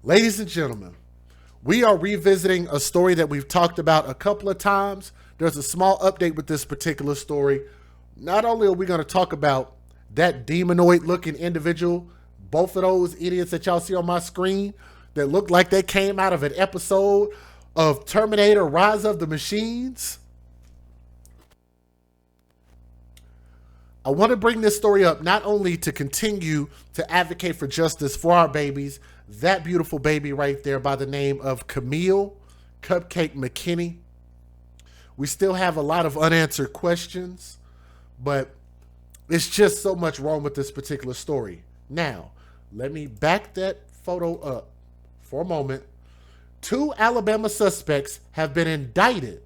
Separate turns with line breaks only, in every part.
Ladies and gentlemen, we are revisiting a story that we've talked about a couple of times. There's a small update with this particular story. Not only are we going to talk about that demonoid looking individual, both of those idiots that y'all see on my screen that look like they came out of an episode of Terminator Rise of the Machines. I want to bring this story up not only to continue to advocate for justice for our babies, that beautiful baby right there by the name of Kamille Cupcake McKinney. We still have a lot of unanswered questions, but it's just so much wrong with this particular story. Now, let me back that photo up for a moment. 2 Alabama suspects have been indicted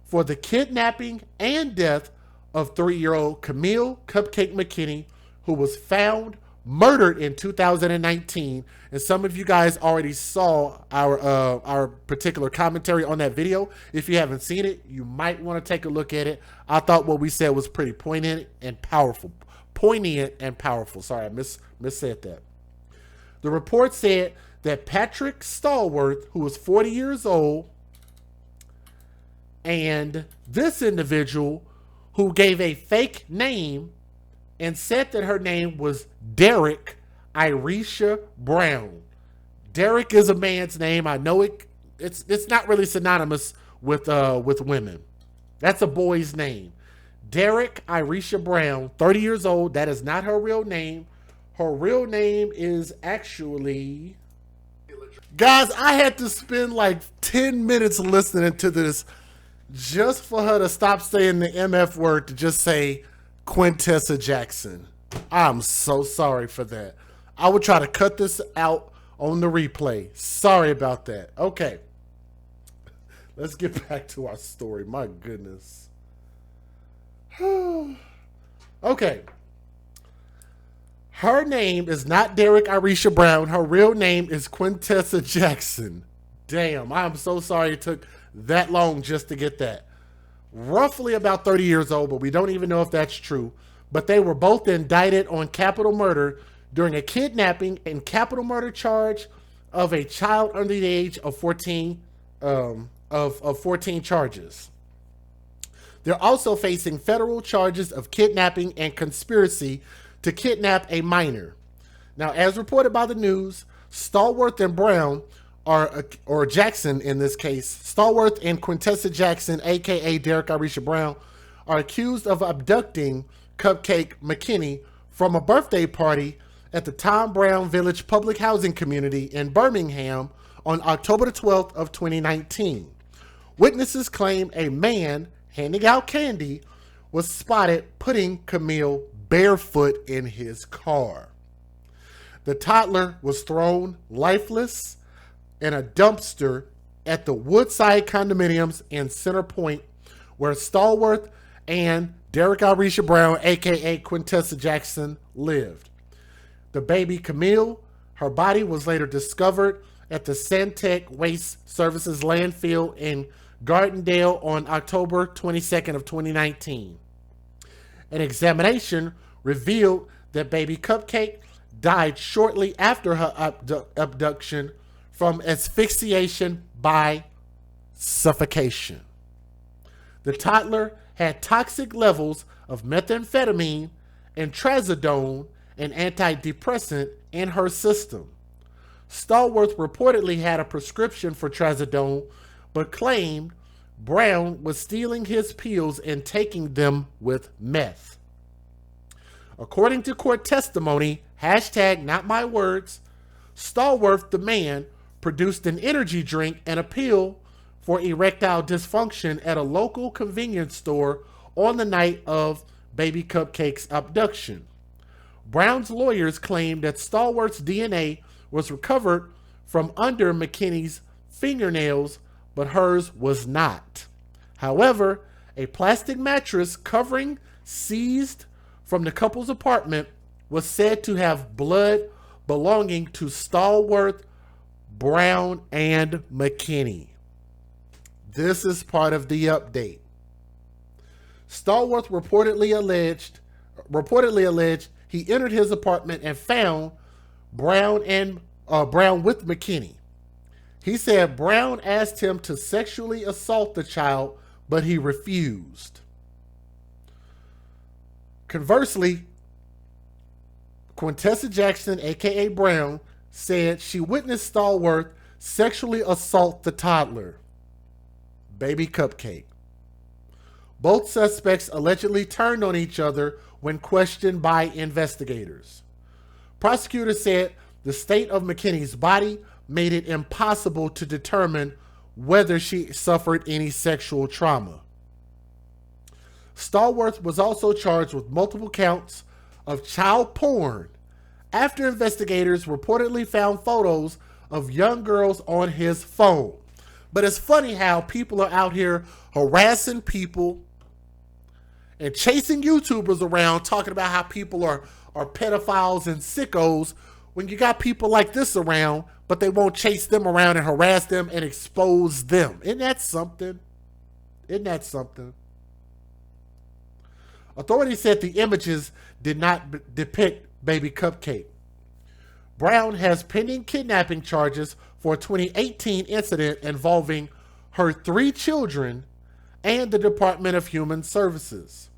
for the kidnapping and death of 3-year-old Kamille Cupcake McKinney, who was found murdered in 2019. And some of you guys already saw our particular commentary on that video. If you haven't seen it, you might want to take a look at it. I thought what we said was pretty poignant and powerful. Sorry, I missaid that. The report said that Patrick Stallworth, who was 40 years old, and this individual who gave a fake name and said that her name was Derek Irisha Brown. Derek is a man's name. I know it's not really synonymous with women. That's a boy's name. Derek Irisha Brown, 30 years old. That is not her real name. Her real name is actually... Guys, I had to spend like 10 minutes listening to this just for her to stop saying the MF word to just say Quintessa Jackson. I'm so sorry for that. I would try to cut this out on the replay. Sorry about that. Okay. Let's get back to our story. My goodness. Okay. Her name is not Derek Irisha Brown. Her real name is Quintessa Jackson. Damn, I'm so sorry it took that long just to get that. Roughly about 30 years old, but we don't even know if that's true. But they were both indicted on capital murder during a kidnapping and capital murder charge of a child under the age of 14, of 14 charges. They're also facing federal charges of kidnapping and conspiracy to kidnap a minor. Now, as reported by the news, Stallworth and Brown or Jackson in this case, Stallworth and Quintessa Jackson, aka Derek Irisha Brown, are accused of abducting Cupcake McKinney from a birthday party at the Tom Brown Village public housing community in Birmingham on October the 12th of 2019. Witnesses claim a man handing out candy was spotted putting Kamille barefoot in his car. The toddler was thrown lifeless in a dumpster at the Woodside condominiums in Center Point, where Stallworth and Derek Irisha Brown, aka Quintessa Jackson, lived. The baby Kamille, her body was later discovered at the Santec Waste Services landfill in Gardendale on October 22nd of 2019. An examination revealed that baby Cupcake died shortly after her abduction from asphyxiation by suffocation. The toddler had toxic levels of methamphetamine and trazodone, an antidepressant, in her system. Stallworth reportedly had a prescription for trazodone, but claimed Brown was stealing his pills and taking them with meth. According to court testimony, #NotMyWords, Stallworth, the man, produced an energy drink and a pill for erectile dysfunction at a local convenience store on the night of baby Cupcake's abduction. Brown's lawyers claimed that Stallworth's DNA was recovered from under McKinney's fingernails, but hers was not. However, a plastic mattress covering seized from the couple's apartment was said to have blood belonging to Stallworth, Brown, and McKinney. This is part of the update. Stallworth reportedly alleged he entered his apartment and found Brown and Brown with McKinney. He said Brown asked him to sexually assault the child, but he refused. Conversely, Quintessa Jackson, aka Brown, said she witnessed Stallworth sexually assault the toddler, baby Cupcake. Both suspects allegedly turned on each other when questioned by investigators. Prosecutors said the state of McKinney's body made it impossible to determine whether she suffered any sexual trauma. Stallworth was also charged with multiple counts of child porn after investigators reportedly found photos of young girls on his phone. But it's funny how people are out here harassing people and chasing YouTubers around talking about how people are pedophiles and sickos when you got people like this around, but they won't chase them around and harass them and expose them. Isn't that something? Isn't that something? Authorities said the images did not depict baby Cupcake. Brown has pending kidnapping charges for a 2018 incident involving her 3 children and the Department of Human Services.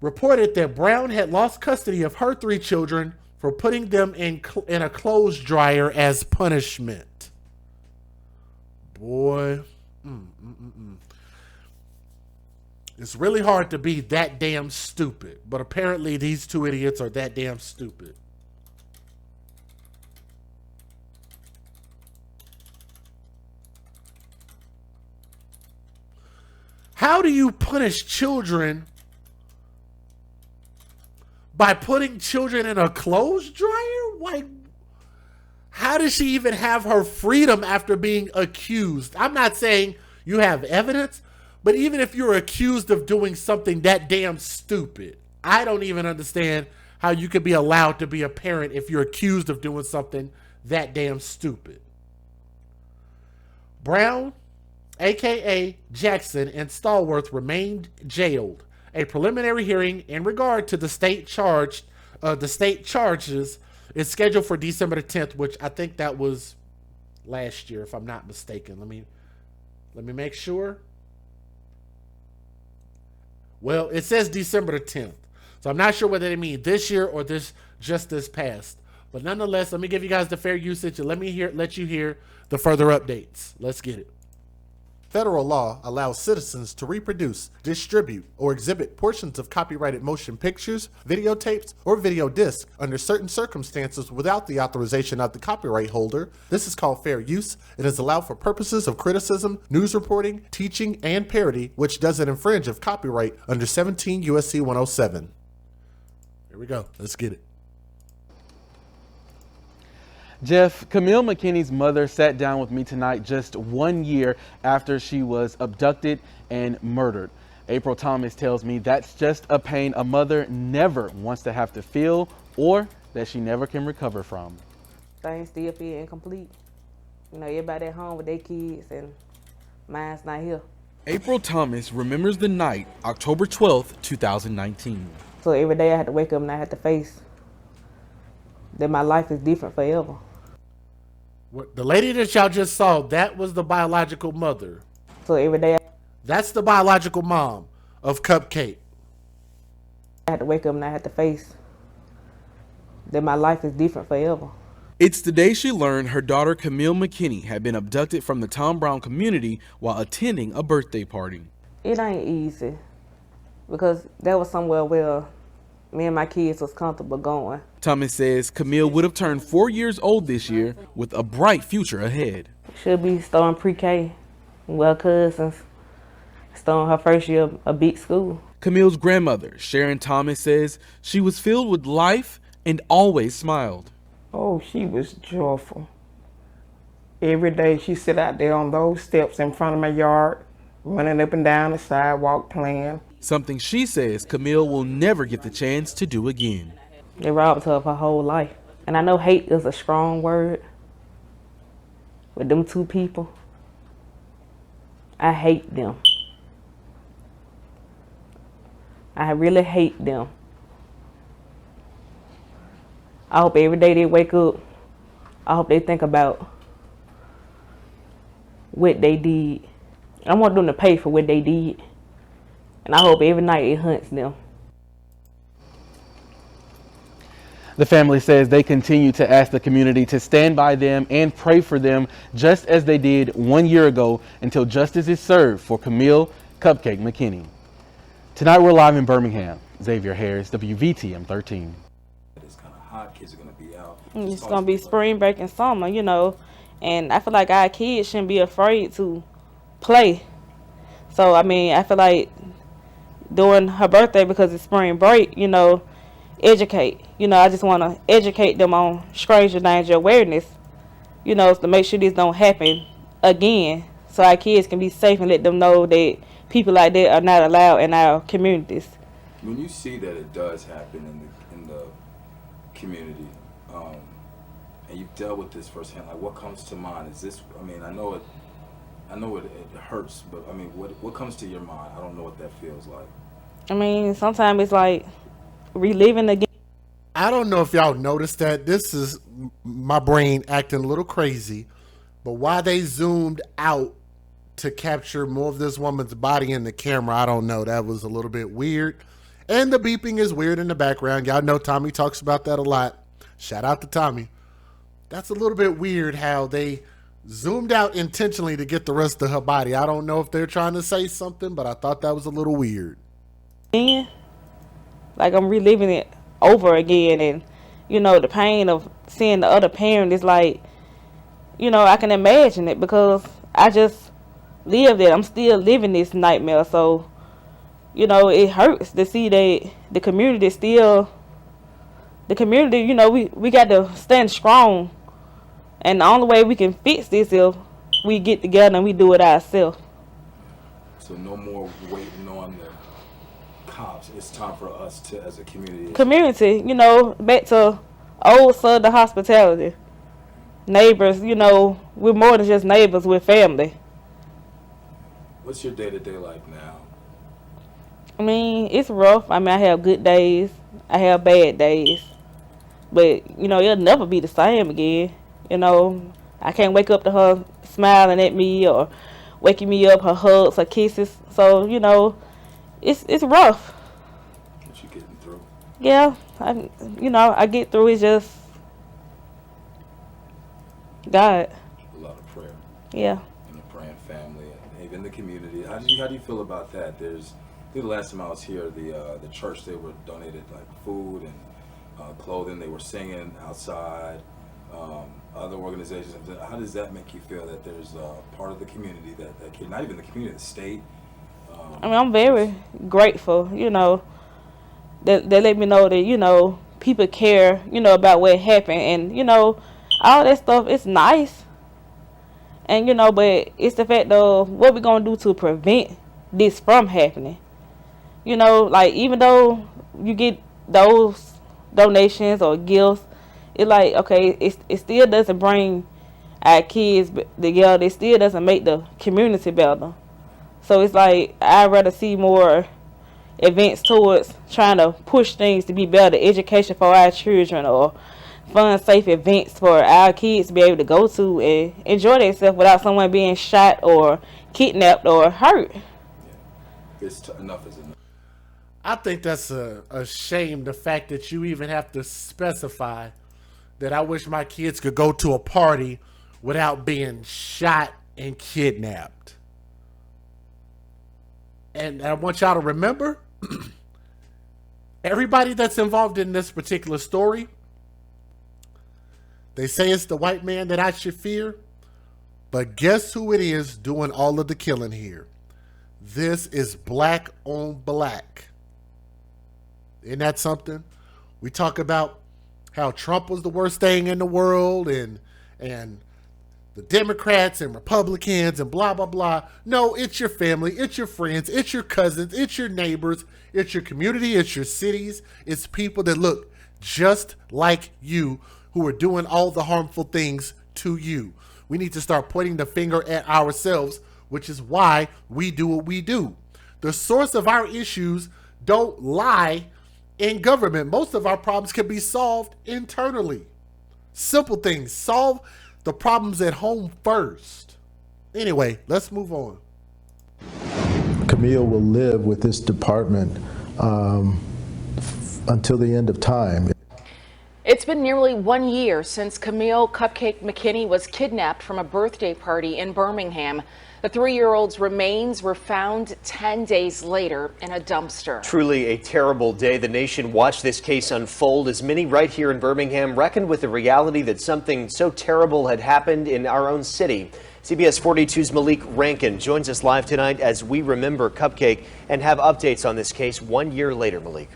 Reported that Brown had lost custody of her 3 children for putting them in a clothes dryer as punishment. Boy. It's really hard to be that damn stupid, but apparently these 2 idiots are that damn stupid. How do you punish children by putting children in a clothes dryer? Like, how does she even have her freedom after being accused? I'm not saying you have evidence, but even if you're accused of doing something that damn stupid, I don't even understand how you could be allowed to be a parent if you're accused of doing something that damn stupid. Brown, aka Jackson, and Stallworth remained jailed. A preliminary hearing in regard to the state charges is scheduled for December the 10th, which I think that was last year, if I'm not mistaken. Let me make sure. Well, it says December the 10th, so I'm not sure whether they mean this year or this past. But nonetheless, let me give you guys the fair usage and let you hear the further updates. Let's get it. Federal law allows citizens to reproduce, distribute, or exhibit portions of copyrighted motion pictures, videotapes, or video discs under certain circumstances without the authorization of the copyright holder. This is called fair use. It is allowed for purposes of criticism, news reporting, teaching, and parody, which doesn't infringe of copyright under 17 U.S.C. 107. Here we go. Let's get it.
Jeff, Kamille McKinney's mother sat down with me tonight just 1 year after she was abducted and murdered. April Thomas tells me that's just a pain a mother never wants to have to feel or that she never can recover from.
Things still feel incomplete. You know, everybody at home with their kids and mine's not here.
April Thomas remembers the night, October 12th, 2019.
So every day I had to wake up and I had to face that my life is different forever.
The lady that y'all just saw, that was the biological mother.
So every day
That's the biological mom of Cupcake.
I had to wake up and I had to face that my life is different forever.
It's the day she learned her daughter Kamille McKinney had been abducted from the Tom Brown community while attending a birthday party.
It ain't easy because that was somewhere where me and my kids was comfortable going.
Thomas says Kamille would have turned 4 years old this year with a bright future ahead.
Should be starting pre-K. Well, cousins starting her first year of a big school.
Camille's grandmother, Sharon Thomas, says she was filled with life and always smiled.
Oh, she was joyful. Every day she sit out there on those steps in front of my yard, running up and down the sidewalk playing.
Something she says Kamille will never get the chance to do again.
They robbed her of her whole life. And I know hate is a strong word. With them 2 people, I hate them. I really hate them. I hope every day they wake up, I hope they think about what they did. I want them to pay for what they did. And I hope every night it hunts them.
The family says they continue to ask the community to stand by them and pray for them, just as they did 1 year ago, until justice is served for Kamille Cupcake McKinney. Tonight we're live in Birmingham. Xavier Harris, WVTM 13.
It's kind of hot. Kids are going to be out.
It's going to be spring break and summer, you know. And I feel like our kids shouldn't be afraid to play. So, I mean, I feel like during her birthday, because it's spring break, you know, educate. You know, I just want to educate them on stranger danger awareness, you know, to make sure this don't happen again, so our kids can be safe and let them know that people like that are not allowed in our communities.
When you see that it does happen in the community, and you've dealt with this firsthand, like what comes to mind? Is this? I mean, I know it hurts, but I mean, what comes to your mind? I don't know what that feels like.
I mean, sometimes it's like reliving again.
I don't know if y'all noticed that. This is my brain acting a little crazy, but why they zoomed out to capture more of this woman's body in the camera, I don't know. That was a little bit weird. And the beeping is weird in the background. Y'all know Tommy talks about that a lot. Shout out to Tommy. That's a little bit weird how they zoomed out intentionally to get the rest of her body. I don't know if they're trying to say something, but I thought that was a little weird.
Like I'm reliving it over again, and you know, the pain of seeing the other parent is like, you know, I can imagine it because I just lived it. I'm still living this nightmare. So, you know, it hurts to see that the community still, you know, we got to stand strong. And the only way we can fix this is if we get together and we do it ourselves.
So no more waiting on the cops. It's time for us to, as a community.
Community, you know, back to old Southern hospitality. Neighbors, you know, we're more than just neighbors, we're family.
What's your day-to-day life now?
I mean, it's rough. I mean, I have good days. I have bad days. But, you know, it'll never be the same again. You know, I can't wake up to her smiling at me or waking me up, her hugs, her kisses. So, you know, it's rough.
What you getting through?
Yeah, I get through. It's just God.
A lot of prayer.
Yeah.
And a praying family, and even the community. How do you feel about that? I think the last time I was here, the church, they were donated like food and clothing. They were singing outside. Other organizations. How does that make you feel that there's part of the community that can, not even the community, the state?
I mean, I'm very grateful, you know, that they let me know that, you know, people care, you know, about what happened. And, you know, all that stuff, it's nice. And, you know, but it's the fact of what we're going to do to prevent this from happening. You know, like, even though you get those donations or gifts, it's like, okay, it still doesn't bring our kids together. It still doesn't make the community better. So it's like, I'd rather see more events towards trying to push things to be better, education for our children, or fun, safe events for our kids to be able to go to and enjoy themselves without someone being shot or kidnapped or hurt.
Yeah. Enough is enough.
I think that's a shame, the fact that you even have to specify that I wish my kids could go to a party without being shot and kidnapped. And I want y'all to remember, everybody that's involved in this particular story, they say it's the white man that I should fear, but guess who it is doing all of the killing here? This is black on black. Isn't that something? We talk about how Trump was the worst thing in the world and the Democrats and Republicans and blah, blah, blah. No, it's your family, it's your friends, it's your cousins, it's your neighbors, it's your community, it's your cities. It's people that look just like you who are doing all the harmful things to you. We need to start pointing the finger at ourselves, which is why we do what we do. The source of our issues don't lie in government. Most of our problems can be solved internally. Simple things. Solve the problems at home first. Anyway, let's move on.
Kamille will live with this department until the end of time.
It's been nearly 1 year since Kamille Cupcake McKinney was kidnapped from a birthday party in Birmingham. The 3-year-old's remains were found 10 days later in a dumpster.
Truly a terrible day. The nation watched this case unfold as many right here in Birmingham reckoned with the reality that something so terrible had happened in our own city. CBS 42's Malik Rankin joins us live tonight as we remember Cupcake and have updates on this case 1 year later. Malik.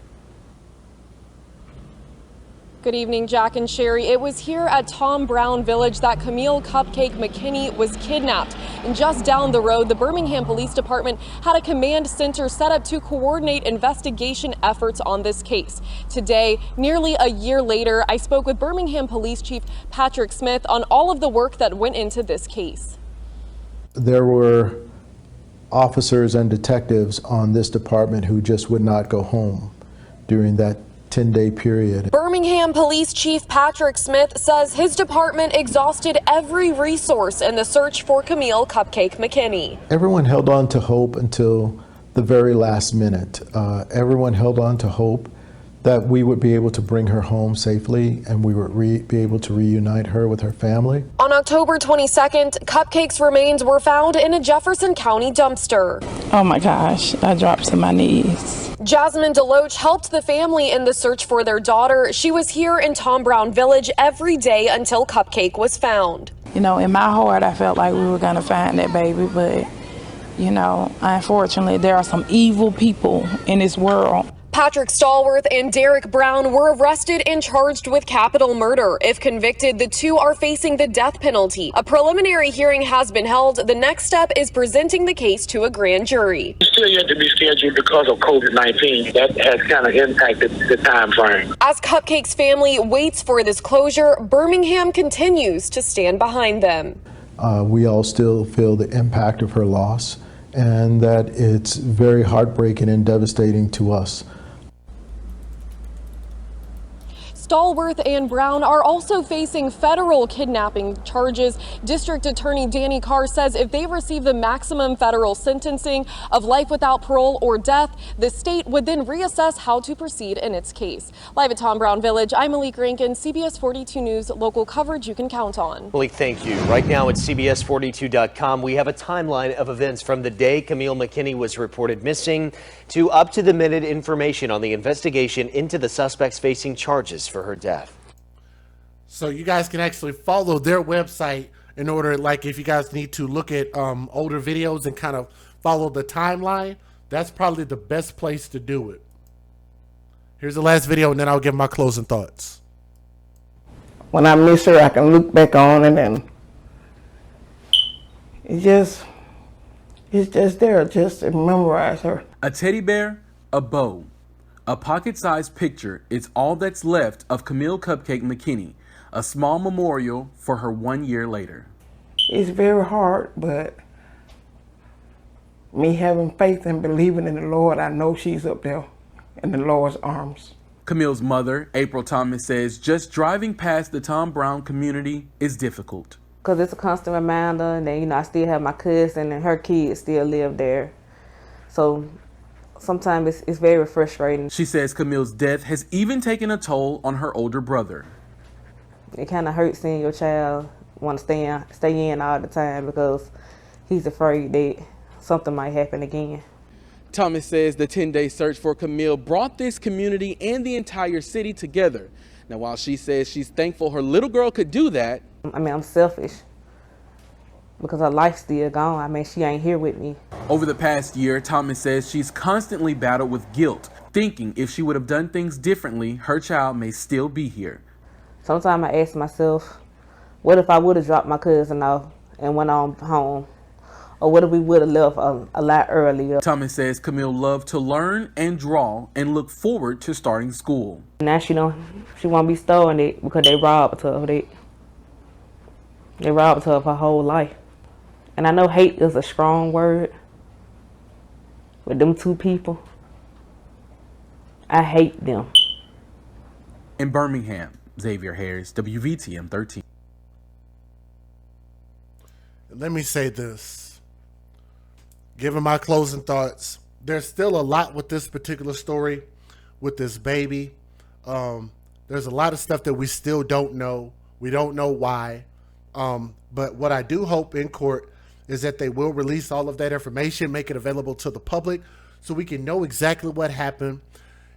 Good evening, Jack and Sherry. It was here at Tom Brown Village that Kamille Cupcake McKinney was kidnapped. And just down the road, the Birmingham Police Department had a command center set up to coordinate investigation efforts on this case. Today, nearly a year later, I spoke with Birmingham Police Chief Patrick Smith on all of the work that went into this case.
There were officers and detectives on this department who just would not go home during that 10-day period.
Birmingham Police Chief Patrick Smith says his department exhausted every resource in the search for Kamille Cupcake McKinney.
Everyone held on to hope until the very last minute. Everyone held on to hope that we would be able to bring her home safely and we would be able to reunite her with her family.
On October 22nd, Cupcake's remains were found in a Jefferson County dumpster.
Oh my gosh, I dropped to my knees.
Jasmine Deloach helped the family in the search for their daughter. She was here in Tom Brown Village every day until Cupcake was found.
You know, in my heart, I felt like we were gonna find that baby, but you know, unfortunately, there are some evil people in this world.
Patrick Stallworth and Derek Brown were arrested and charged with capital murder. If convicted, the two are facing the death penalty. A preliminary hearing has been held. The next step is presenting the case to a grand jury.
It's still yet to be scheduled because of COVID-19. That has kind of impacted the time frame.
As Cupcake's family waits for this closure, Birmingham continues to stand behind them.
We all still feel the impact of her loss and that it's very heartbreaking and devastating to us.
Stallworth and Brown are also facing federal kidnapping charges. District Attorney Danny Carr says if they receive the maximum federal sentencing of life without parole or death, the state would then reassess how to proceed in its case. Live at Tom Brown Village, I'm Malik Rankin, CBS 42 News, local coverage you can count on.
Malik, thank you. Right now at CBS42.com, we have a timeline of events from the day Kamille McKinney was reported missing to up-to-the-minute information on the investigation into the suspects facing charges for her death.
So you guys can actually follow their website in order, like if you guys need to look at older videos and kind of follow the timeline, that's probably the best place to do it. Here's the last video and then I'll give my closing thoughts.
When I miss her, I can look back on it and it's just there, just to memorize her.
A teddy bear, a bow, a pocket-sized picture is all that's left of Kamille Cupcake McKinney, a small memorial for her 1 year later.
It's very hard, but me having faith and believing in the Lord, I know she's up there in the Lord's arms.
Kamille's mother, April Thomas, says just driving past the Tom Brown community is difficult.
Because it's a constant reminder, and then, you know, I still have my cousin and her kids still live there. So sometimes it's very frustrating.
She says Kamille's death has even taken a toll on her older brother.
It kind of hurts seeing your child want to stay in all the time because he's afraid that something might happen again.
Thomas says the 10-day search for Kamille brought this community and the entire city together. Now, while she says she's thankful her little girl could do that,
I mean, I'm selfish because her life's still gone. I mean, she ain't here with me.
over the past year, Thomas says she's constantly battled with guilt, thinking if she would have done things differently, her child may still be here.
Sometimes I ask myself, what if I would have dropped my cousin off and went on home? Or what if we would have left a lot earlier?
Thomas says Kamille loved to learn and draw and look forward to starting school.
Now she won't be storing it because they robbed her of it. They robbed her of her whole life. And I know hate is a strong word. With them two people, I hate them.
In Birmingham, Xavier Harris, WVTM 13.
Let me say this. Given my closing thoughts, there's still a lot with this particular story, with this baby. There's a lot of stuff that we still don't know. We don't know why. But what I do hope in court is that they will release all of that information, make it available to the public so we can know exactly what happened.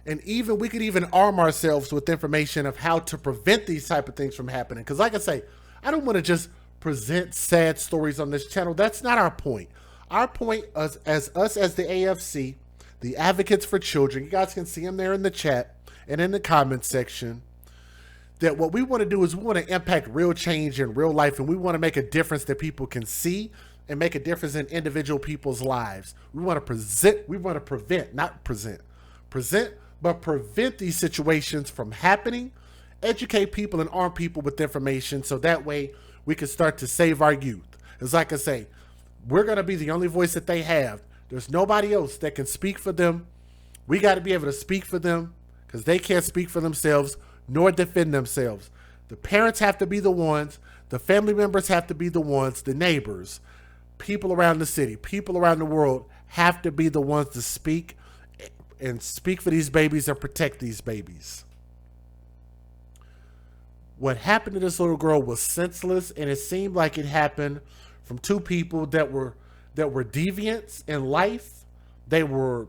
And even we could even arm ourselves with information of how to prevent these type of things from happening. Because like I say, I don't want to just present sad stories on this channel. That's not our point. Our point as the AFC, the Advocates for Children, you guys can see them there in the chat and in the comment section, that what we want to do is we want to impact real change in real life, and we want to make a difference that people can see and make a difference in individual people's lives. We want to prevent these situations from happening, educate people and arm people with information so that way we can start to save our youth. It's like I say, we're going to be the only voice that they have. There's nobody else that can speak for them. We got to be able to speak for them because they can't speak for themselves nor defend themselves. The parents have to be the ones, the family members have to be the ones, the neighbors, people around the city, people around the world have to be the ones to speak and speak for these babies and protect these babies. What happened to this little girl was senseless, and it seemed like it happened from two people that were deviants in life. They were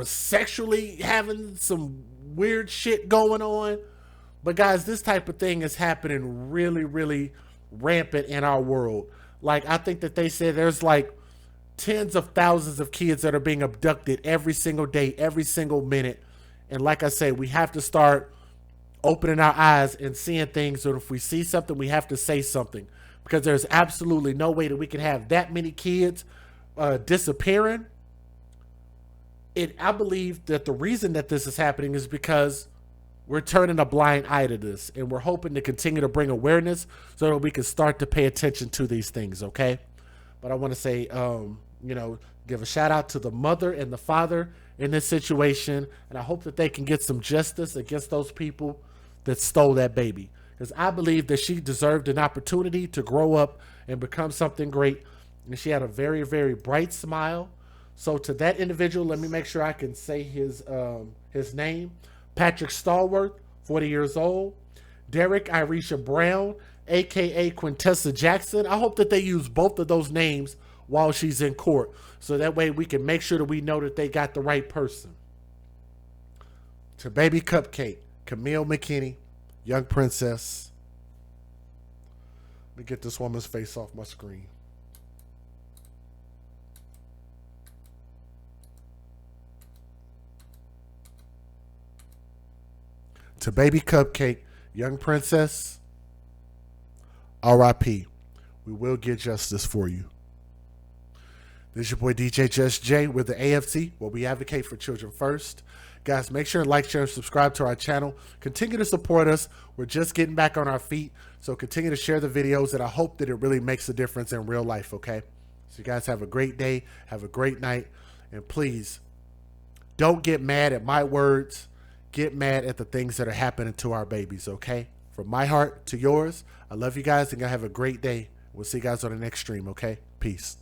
sexually having some weird shit going on. But guys, this type of thing is happening really, really rampant in our world. Like, I think that they said there's like tens of thousands of kids that are being abducted every single day, every single minute. And like I say, we have to start opening our eyes and seeing things. So if we see something, we have to say something, because there's absolutely no way that we can have that many kids disappearing. I believe that the reason that this is happening is because we're turning a blind eye to this, and we're hoping to continue to bring awareness so that we can start to pay attention to these things, okay? But I want to say, give a shout out to the mother and the father in this situation, and I hope that they can get some justice against those people that stole that baby, because I believe that she deserved an opportunity to grow up and become something great, and she had a very, very bright smile. So to that individual, let me make sure I can say his name. Patrick Stallworth, 40 years old. Derek Irisha Brown, a.k.a. Quintessa Jackson. I hope that they use both of those names while she's in court, so that way we can make sure that we know that they got the right person. To Baby Cupcake, Kamille McKinney, young princess. Let me get this woman's face off my screen. To Baby Cupcake, young princess, R.I.P. We will get justice for you. This is your boy DJ Just J with the AFC, where we advocate for children first. Guys, make sure to like, share, and subscribe to our channel. Continue to support us. We're just getting back on our feet, so continue to share the videos, and I hope that it really makes a difference in real life, okay? So you guys have a great day, have a great night, and please don't get mad at my words. Get mad at the things that are happening to our babies, okay? From my heart to yours, I love you guys, and y'all have a great day. We'll see you guys on the next stream, okay? Peace.